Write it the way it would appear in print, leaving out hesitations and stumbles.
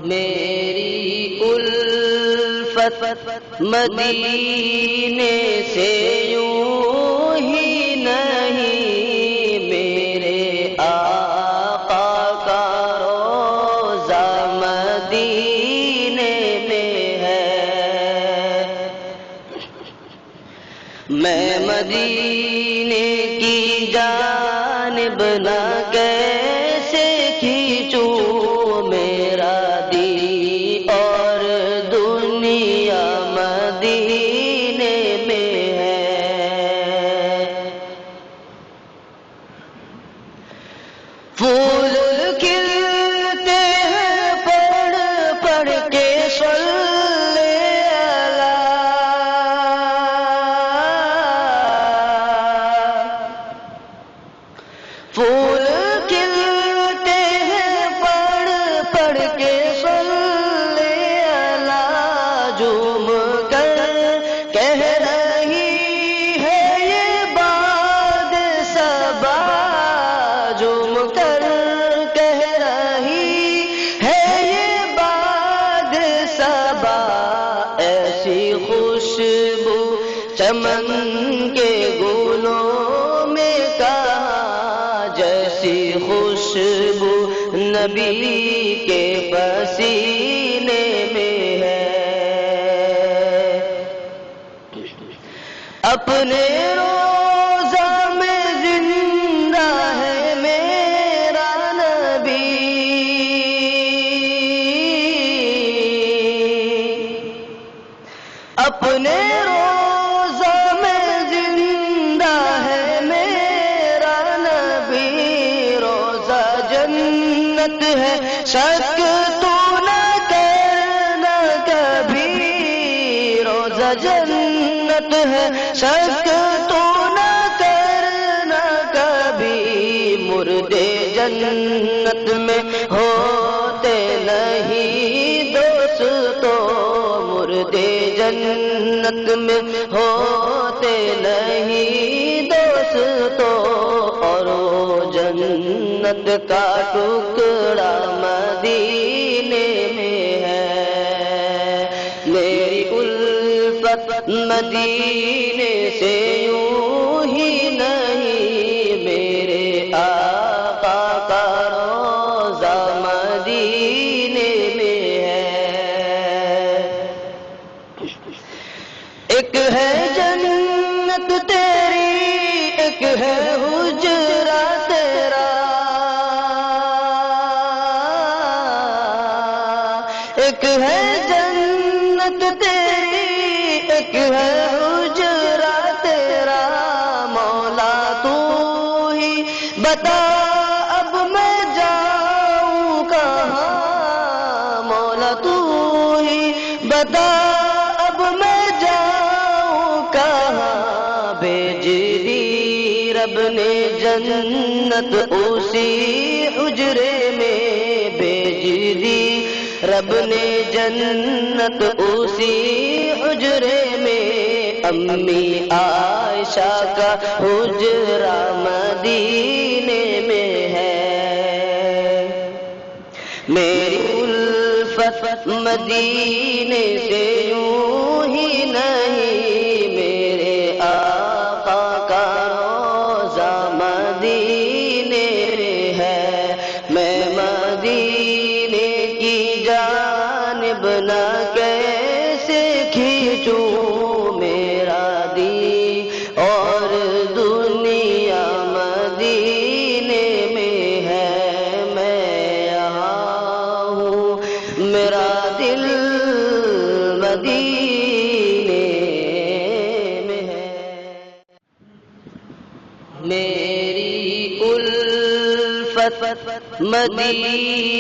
میری الفت مدینے سے یوں ہی نہیں، میرے آقا کا روضہ مدینے میں ہے۔ میں مدینے کی جانب نہ کیسے کھینچوں، میرا دل اور دنیا مدینے میں ہے۔ پھول کھلتے ہیں پڑھ پڑھ کے صلی پھول کھلتے ہیں پڑھ پڑھ کے صلی اللہ، جھوم کر کہہ رہی ہے یہ باد صبا، جھوم کر کہہ رہی ہے یہ باد صبا، ایسی خوشبو چمن کے گلوں میں جیسی خوشبو نبی کے پسینے میں ہے۔ اپنے روضہ میں زندہ ہے میرا نبی، اپنے روضہ میں زندہ ہے میرا نبی، روضہ جنت ہے شک تو نہ کرنا کبھی، روضہ جنت ہے شک تو نہ کرنا کبھی، مردے جنت میں ہوتے نہیں دوستو، مردے جنت میں ہوتے نہیں دوستو، اور وہ جنت کا ٹکڑا مدینے میں ہے۔ میری الفت مدینے سے یوں ہی نہیں، میرے آقا کا روضہ مدینے میں ہے۔ ایک ہے جنت تیری، ایک ہے حجرہ تیرا، ایک ہے جنت تیری، ایک ہے حجرہ تیرا، مولا تو ہی بتا اب میں جاؤں کہاں، مولا تو ہی بتا اب میں جاؤں کہاں، بھیج دی رب نے جنت اسی حجرے میں، بھیج دی رب نے جنت اسی حجرے میں، امی عائشہ کا حجرہ مدینے میں ہے۔ میری الفت مدینے سے یوں ہی نہیں، میرے آقا کا روضہ مدینے میں ہے۔ میں مدینے کی جانب نہ کیسے کھینچوں، میرا دل اور دنیا مدینے میں ہے۔ میں یہاں ہوں، میرا دل مدینے میں ہے۔ میری الفت مدینے